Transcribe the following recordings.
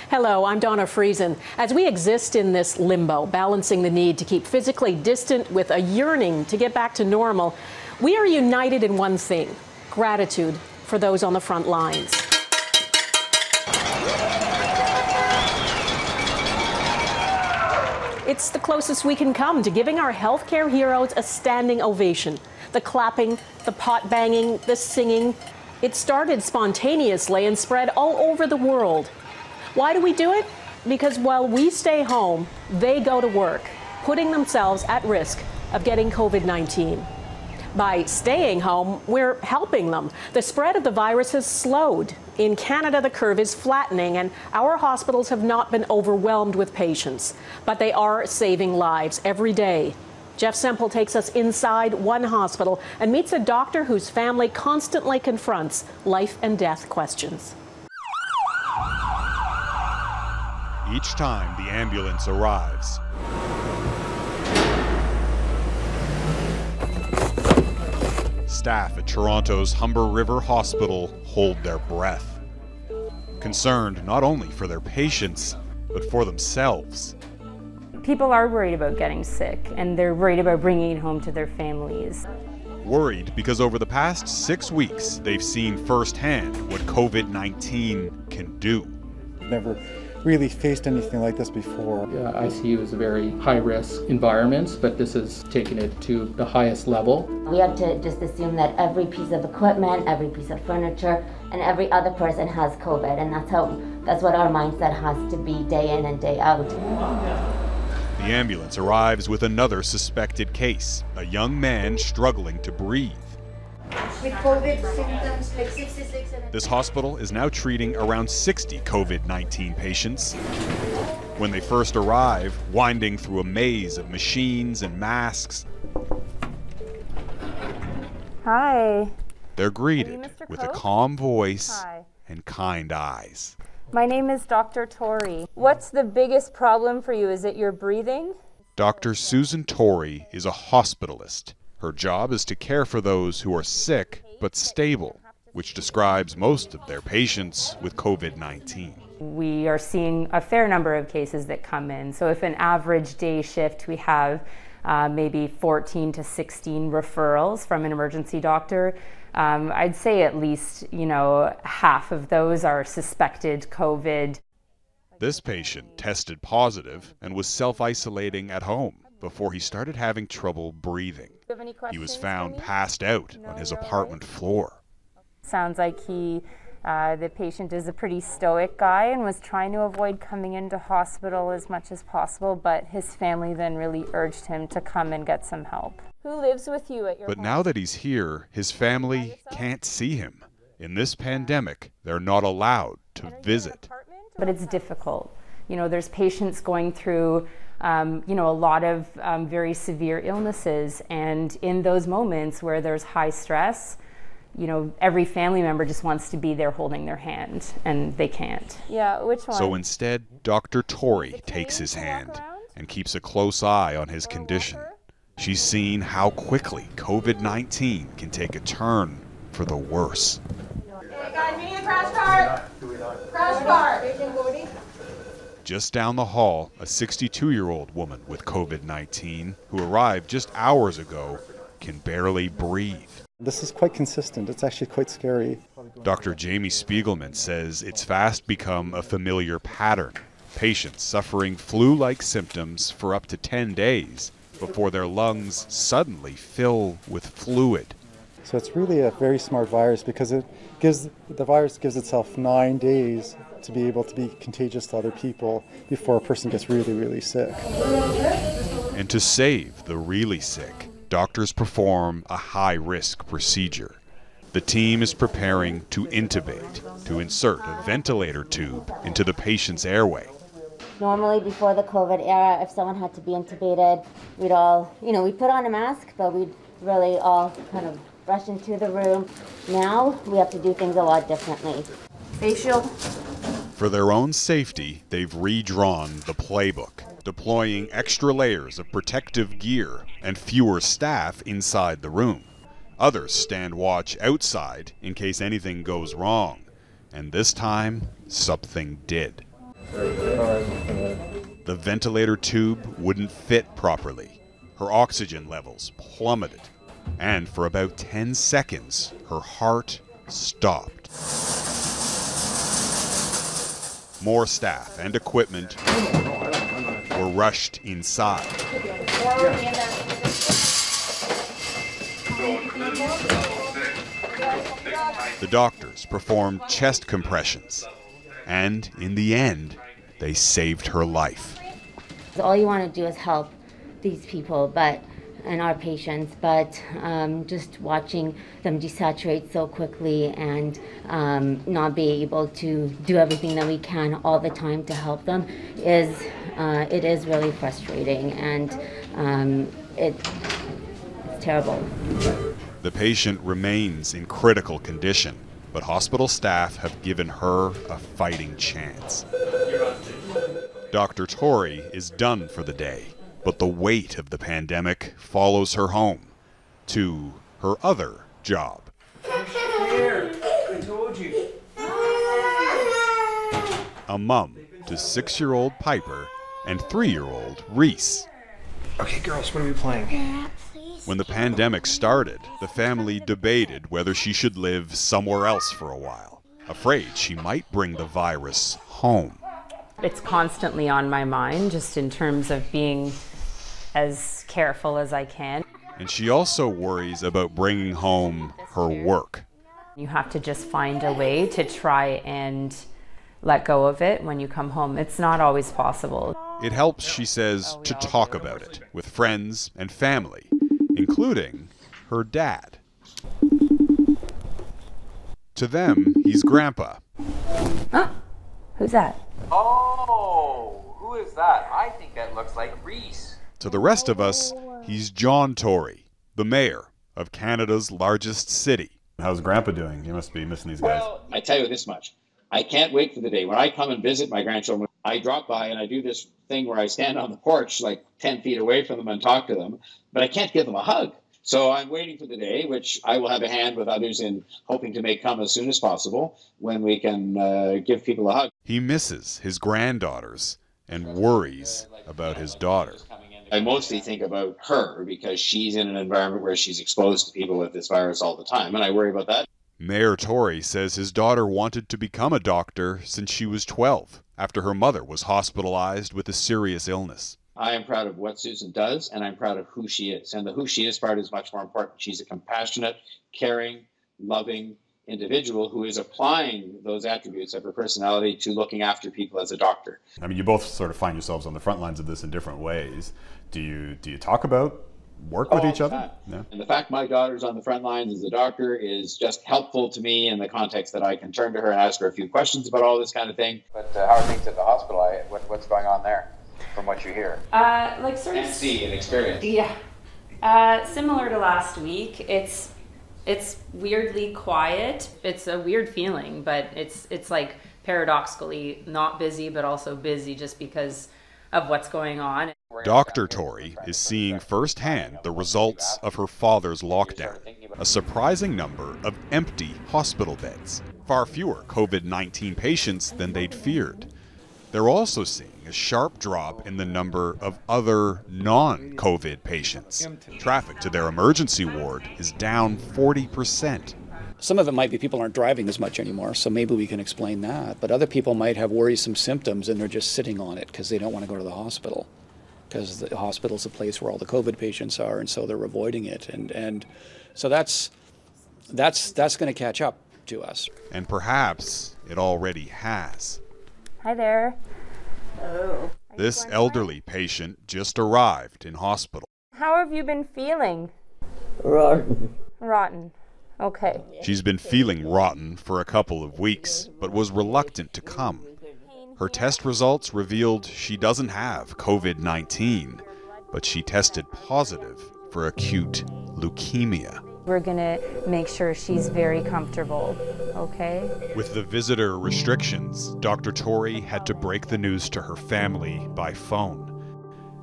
Hello, I'm Donna Friesen. As we exist in this limbo, balancing the need to keep physically distant with a yearning to get back to normal, we are united in one thing: gratitude for those on the front lines. It's the closest we can come to giving our healthcare heroes a standing ovation. The clapping, the pot banging, the singing. It started spontaneously and spread all over the world. Why do we do it? Because while we stay home, they go to work, putting themselves at risk of getting COVID-19. By staying home, we're helping them. The spread of the virus has slowed. In Canada, the curve is flattening, and our hospitals have not been overwhelmed with patients. But they are saving lives every day. Jeff Semple takes us inside one hospital and meets a doctor whose family constantly confronts life and death questions. Each time the ambulance arrives, staff at Toronto's Humber River Hospital hold their breath, concerned not only for their patients, but for themselves. People are worried about getting sick, and they're worried about bringing it home to their families. Worried because over the past 6 weeks, they've seen firsthand what COVID-19 can do. Never really faced anything like this before. ICU is a very high-risk environment, but this has taken it to the highest level. We have to just assume that every piece of equipment, every piece of furniture, and every other person has COVID, and that's what our mindset has to be day in and day out. The ambulance arrives with another suspected case, a young man struggling to breathe. With COVID symptoms like 66 and... This hospital is now treating around 60 COVID-19 patients. When they first arrive, winding through a maze of machines and masks, Hi. they're greeted Mr. with a Coke? calm voice Hi. and kind eyes. My name is Dr. Tori. What's the biggest problem for you? Is it your breathing? Dr. Susan Torrey is a hospitalist. Her job is to care for those who are sick but stable, which describes most of their patients with COVID-19. We are seeing a fair number of cases that come in. So if an average day shift, we have maybe 14 to 16 referrals from an emergency doctor. I'd say at least, half of those are suspected COVID. This patient tested positive and was self-isolating at home before he started having trouble breathing. He was found passed out on his apartment floor. Sounds like the patient is a pretty stoic guy and was trying to avoid coming into hospital as much as possible, but his family then really urged him to come and get some help. Who lives with you at your But home? now that he's here, his family can't see him. In this pandemic, they're not allowed to visit. But it's difficult. There's patients going through a lot of very severe illnesses, and in those moments where there's high stress, every family member just wants to be there holding their hand, and they can't. Yeah, which one? So instead, Dr. Torrey takes his hand and keeps a close eye on his condition. She's seen how quickly COVID-19 can take a turn for the worse. Hey guys, we need a crash cart! Crash cart! Just down the hall, a 62-year-old woman with COVID-19 who arrived just hours ago can barely breathe. This is quite consistent. It's actually quite scary. Dr. Jamie Spiegelman says it's fast become a familiar pattern. Patients suffering flu-like symptoms for up to 10 days before their lungs suddenly fill with fluid. So it's really a very smart virus because the virus gives itself 9 days to be able to be contagious to other people before a person gets really, really sick. And to save the really sick, doctors perform a high-risk procedure. The team is preparing to intubate, to insert a ventilator tube into the patient's airway. Normally before the COVID era, if someone had to be intubated, we'd all, we'd put on a mask, but we'd really all kind of rush into the room. Now we have to do things a lot differently. Face shield. For their own safety, they've redrawn the playbook, deploying extra layers of protective gear and fewer staff inside the room. Others stand watch outside in case anything goes wrong. And this time, something did. The ventilator tube wouldn't fit properly. Her oxygen levels plummeted. And for about 10 seconds, her heart stopped. More staff and equipment were rushed inside. The doctors performed chest compressions, and in the end, they saved her life. All you want to do is help these people, and our patients, but just watching them desaturate so quickly and not be able to do everything that we can all the time to help them is really frustrating, and it's terrible. The patient remains in critical condition, but hospital staff have given her a fighting chance. Dr. Torrey is done for the day, but the weight of the pandemic follows her home to her other job. I told you. A mum to 6-year-old Piper and 3-year-old Reese. Okay, girls, what are we playing? When the pandemic started, the family debated whether she should live somewhere else for a while, afraid she might bring the virus home. It's constantly on my mind, just in terms of being as careful as I can. And she also worries about bringing home her work. You have to just find a way to try and let go of it when you come home. It's not always possible. It helps, she says, to talk about it with friends and family, including her dad. To them, he's Grandpa. Huh? Who's that? Oh, who is that? I think that looks like Reese. To the rest of us, he's John Tory, the mayor of Canada's largest city. How's Grandpa doing? You must be missing these guys. Well, I tell you this much. I can't wait for the day when I come and visit my grandchildren. I drop by and I do this thing where I stand on the porch like 10 feet away from them and talk to them, but I can't give them a hug. So I'm waiting for the day, which I will have a hand with others in hoping to make come as soon as possible, when we can give people a hug. He misses his granddaughters and worries about his daughter. I mostly think about her because she's in an environment where she's exposed to people with this virus all the time, and I worry about that. Mayor Tory says his daughter wanted to become a doctor since she was 12, after her mother was hospitalized with a serious illness. I am proud of what Susan does, and I'm proud of who she is. And the who she is part is much more important. She's a compassionate, caring, loving individual who is applying those attributes of her personality to looking after people as a doctor. I mean, you both sort of find yourselves on the front lines of this in different ways. Do you talk about work with each other? Yeah. And the fact my daughter's on the front lines as a doctor is just helpful to me in the context that I can turn to her and ask her a few questions about all this kind of thing. But how are things at the hospital? What's going on there, from what you hear? Like sort of And see and experience. Yeah. Similar to last week, it's weirdly quiet. It's a weird feeling, but it's like paradoxically not busy, but also busy just because of what's going on. Dr. Tory is seeing firsthand the results of her father's lockdown, a surprising number of empty hospital beds, far fewer COVID-19 patients than they'd feared. They're also seeing a sharp drop in the number of other non-COVID patients. Traffic to their emergency ward is down 40%. Some of it might be people aren't driving as much anymore, so maybe we can explain that. But other people might have worrisome symptoms and they're just sitting on it because they don't want to go to the hospital, because the hospital's a place where all the COVID patients are, and so they're avoiding it. And so that's going to catch up to us. And perhaps it already has. Hi there. Oh. This elderly patient just arrived in hospital. How have you been feeling? Rotten. Rotten. Okay. She's been feeling rotten for a couple of weeks, but was reluctant to come. Her test results revealed she doesn't have COVID-19, but she tested positive for acute leukemia. We're gonna make sure she's very comfortable, okay? With the visitor restrictions, Dr. Tory had to break the news to her family by phone.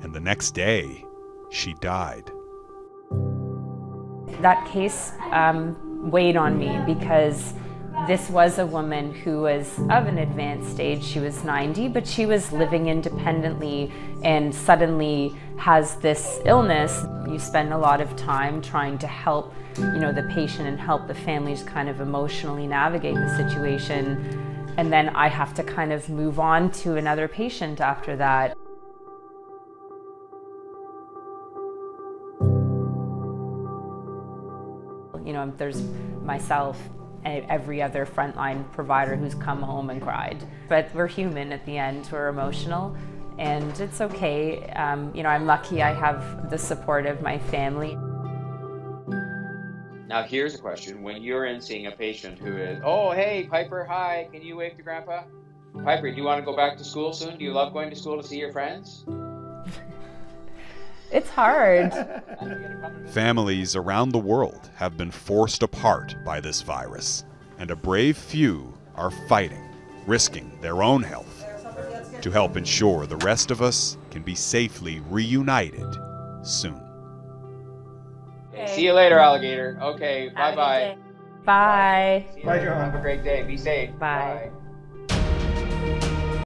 And the next day, she died. That case weighed on me because This was a woman who was of an advanced stage. She was 90, but she was living independently and suddenly has this illness. You spend a lot of time trying to help, the patient and help the families kind of emotionally navigate the situation. And then I have to kind of move on to another patient after that. There's myself and every other frontline provider who's come home and cried. But we're human at the end, we're emotional, and it's okay. I'm lucky I have the support of my family. Now here's a question. When you're in seeing a patient who is, oh, hey, Piper, hi, can you wave to Grandpa? Piper, do you want to go back to school soon? Do you love going to school to see your friends? It's hard. Families around the world have been forced apart by this virus, and a brave few are fighting, risking their own health to help ensure the rest of us can be safely reunited soon. Okay, see you later, alligator. Okay, bye-bye. Bye. Bye, John. Have a great day. Be safe. Bye. Bye.